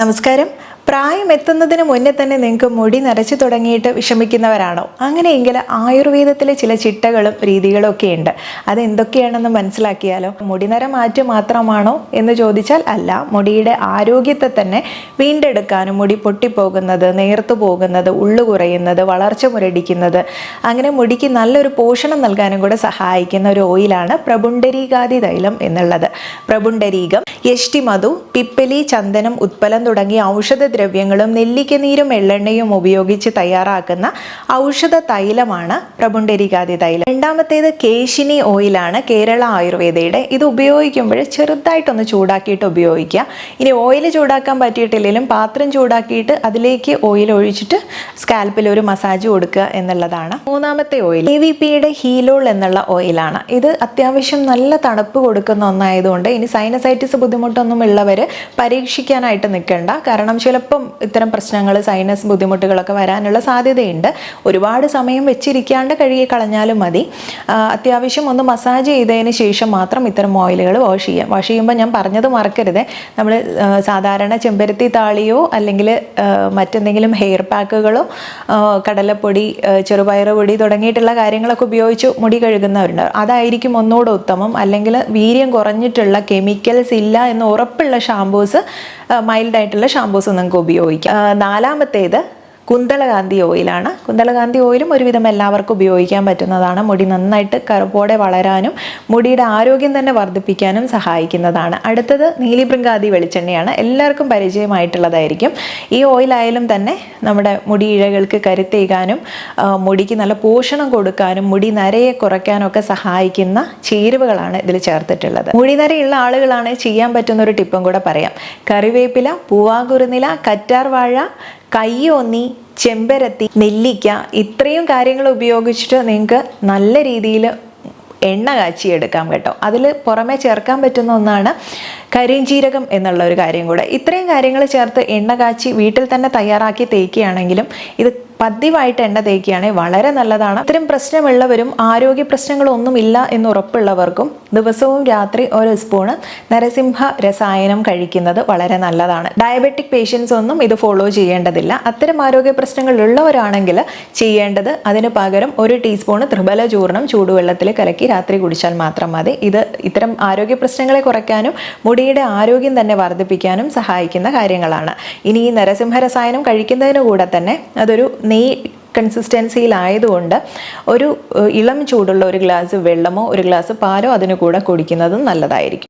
നമസ്കാരം. പ്രായം എത്തുന്നതിന് മുന്നേ തന്നെ നിങ്ങൾക്ക് മുടി നരച്ചു തുടങ്ങിയിട്ട് വിഷമിക്കുന്നവരാണോ? അങ്ങനെയെങ്കിൽ ആയുർവേദത്തിലെ ചില ചിട്ടകളും രീതികളും ഒക്കെ ഉണ്ട്. അതെന്തൊക്കെയാണെന്ന് മനസ്സിലാക്കിയാലോ? മുടിനര മാറ്റം മാത്രമാണോ എന്ന് ചോദിച്ചാൽ അല്ല. മുടിയുടെ ആരോഗ്യത്തെ തന്നെ വീണ്ടെടുക്കാനും, മുടി പൊട്ടിപ്പോകുന്നത്, നേർത്തു പോകുന്നത്, ഉള്ളു കുറയുന്നത്, വളർച്ച മുരടിക്കുന്നത്, അങ്ങനെ മുടിക്ക് നല്ലൊരു പോഷണം നൽകാനും കൂടെ സഹായിക്കുന്ന ഒരു ഓയിലാണ് പ്രപുണ്ടരീകാദി തൈലം എന്നുള്ളത്. പ്രപുണ്ടരീകം, യഷ്ടിമധു, പിപ്പലി, ചന്ദനം, ഉത്പലം തുടങ്ങിയ ഔഷധദ്രവ്യങ്ങളും നെല്ലിക്കനീരും എള്ളെണ്ണയും ഉപയോഗിച്ച് തയ്യാറാക്കുന്ന ഔഷധ തൈലമാണ് പ്രപുണ്ടരീകാദി തൈലം. രണ്ടാമത്തേത് കേശിനി ഓയിലാണ്, കേരള ആയുർവേദയുടെ. ഇത് ഉപയോഗിക്കുമ്പോൾ ചെറുതായിട്ടൊന്ന് ചൂടാക്കിയിട്ട് ഉപയോഗിക്കുക. ഇനി ഓയിൽ ചൂടാക്കാൻ പറ്റിയിട്ടില്ലെങ്കിലും പാത്രം ചൂടാക്കിയിട്ട് അതിലേക്ക് ഓയിൽ ഒഴിച്ചിട്ട് സ്കാൽപ്പിൽ ഒരു മസാജ് കൊടുക്കുക എന്നുള്ളതാണ്. മൂന്നാമത്തെ ഓയിൽ AVPയുടെ ഹീലോൾ എന്നുള്ള ഓയിലാണ്. ഇത് അത്യാവശ്യം നല്ല തണുപ്പ് കൊടുക്കുന്ന ഒന്നായതുകൊണ്ട് ഇനി സൈനസൈറ്റിസ് ബുദ്ധിമുട്ടൊന്നും ഉള്ളവർ പരീക്ഷിക്കാനായിട്ട് നിൽക്കേണ്ട. കാരണം ചിലപ്പം ഇത്തരം പ്രശ്നങ്ങൾ, സൈനസ് ബുദ്ധിമുട്ടുകളൊക്കെ വരാനുള്ള സാധ്യതയുണ്ട്. ഒരുപാട് സമയം വെച്ചിരിക്കാണ്ട് കഴുകി കളഞ്ഞാലും മതി. അത്യാവശ്യം ഒന്ന് മസാജ് ചെയ്തതിന് ശേഷം മാത്രം ഇത്തരം ഓയിലുകൾ വാഷ് ചെയ്യാം. വാഷ് ചെയ്യുമ്പോൾ ഞാൻ പറഞ്ഞത് മറക്കരുത്, നമ്മൾ സാധാരണ ചെമ്പരത്തി താളിയോ അല്ലെങ്കിൽ മറ്റെന്തെങ്കിലും ഹെയർ പാക്കുകളോ കടലപ്പൊടി, ചെറുപയർ പൊടി തുടങ്ങിയിട്ടുള്ള കാര്യങ്ങളൊക്കെ ഉപയോഗിച്ച് മുടി കഴുകുന്നവരുണ്ട്. അതായിരിക്കും ഒന്നുകൂടെ ഉത്തമം. അല്ലെങ്കിൽ വീര്യം കുറഞ്ഞിട്ടുള്ള, കെമിക്കൽസ് ഇല്ല എന്ന് ഉറപ്പുള്ള ഷാമ്പൂസ്, മൈൽഡായിട്ടുള്ള ഷാമ്പൂസ് നിങ്ങൾക്ക് ഉപയോഗിക്കാം. നാലാമത്തേത് കുന്തളകാന്തി ഓയിലാണ്. കുന്തളകാന്തി ഓയിലും ഒരുവിധം എല്ലാവർക്കും ഉപയോഗിക്കാൻ പറ്റുന്നതാണ്. മുടി നന്നായിട്ട് കറുപ്പോടെ വളരാനും മുടിയുടെ ആരോഗ്യം തന്നെ വർദ്ധിപ്പിക്കാനും സഹായിക്കുന്നതാണ്. അടുത്തത് നീലിഭൃംഗാദി വെളിച്ചെണ്ണയാണ്. എല്ലാവർക്കും പരിചയമായിട്ടുള്ളതായിരിക്കും. ഈ ഓയിലായാലും തന്നെ നമ്മുടെ മുടി ഇഴകൾക്ക് കരുത്തേകാനും മുടിക്ക് നല്ല പോഷണം കൊടുക്കാനും മുടി നരയെ കുറയ്ക്കാനും ഒക്കെ സഹായിക്കുന്ന ചേരുവകളാണ് ഇതിൽ ചേർത്തിട്ടുള്ളത്. മുടിനരയുള്ള ആളുകളാണ് ചെയ്യാൻ പറ്റുന്ന ഒരു ടിപ്പും കൂടെ പറയാം. കറിവേപ്പില, പൂവാങ്കുരുന്നില, കറ്റാർവാഴ, കയ്യോന്നി, ചെമ്പരത്തി, നെല്ലിക്ക, ഇത്രയും കാര്യങ്ങൾ ഉപയോഗിച്ചിട്ട് നിങ്ങൾക്ക് നല്ല രീതിയിൽ എണ്ണ കാച്ചിയെടുക്കാം കേട്ടോ. അതിൽ പുറമെ ചേർക്കാൻ പറ്റുന്ന ഒന്നാണ് കരിഞ്ജീരകം എന്നുള്ള ഒരു കാര്യം കൂടെ. ഇത്രയും കാര്യങ്ങൾ ചേർത്ത് എണ്ണ കാച്ചി വീട്ടിൽ തന്നെ തയ്യാറാക്കി തേക്കുകയാണെങ്കിലും, ഇത് പതിവായിട്ട് എണ്ണ തേക്കുകയാണെങ്കിൽ വളരെ നല്ലതാണ്. ഇത്തരം പ്രശ്നമുള്ളവരും ആരോഗ്യ പ്രശ്നങ്ങളൊന്നുമില്ല എന്ന് ഉറപ്പുള്ളവർക്കും ദിവസവും രാത്രി ഒരു സ്പൂണ് നരസിംഹ രസായനം കഴിക്കുന്നത് വളരെ നല്ലതാണ്. ഡയബറ്റിക് പേഷ്യൻസ് ഒന്നും ഇത് ഫോളോ ചെയ്യേണ്ടതില്ല. അത്തരം ആരോഗ്യ പ്രശ്നങ്ങൾ ഉള്ളവരാണെങ്കിൽ ചെയ്യേണ്ടത് അതിന് പകരം 1 ടീസ്പൂണ് ത്രിഫല ചൂർണം ചൂടുവെള്ളത്തിൽ കലക്കി രാത്രി കുടിച്ചാൽ മാത്രം മതി. ഇത് ഇത്തരം ആരോഗ്യ പ്രശ്നങ്ങളെ കുറയ്ക്കാനും മുടിയുടെ ആരോഗ്യം തന്നെ വർദ്ധിപ്പിക്കാനും സഹായിക്കുന്ന കാര്യങ്ങളാണ്. ഇനി ഈ നരസിംഹ രസായനം കഴിക്കുന്നതിന് കൂടെ തന്നെ അതൊരു നെയ്യ് കൺസിസ്റ്റൻസിയിലായതുകൊണ്ട് ഒരു ഇളം ചൂടുള്ള ഒരു ഗ്ലാസ് വെള്ളമോ ഒരു ഗ്ലാസ് പാലോ അതിന് കൂടെ കുടിക്കുന്നതും നല്ലതായിരിക്കും.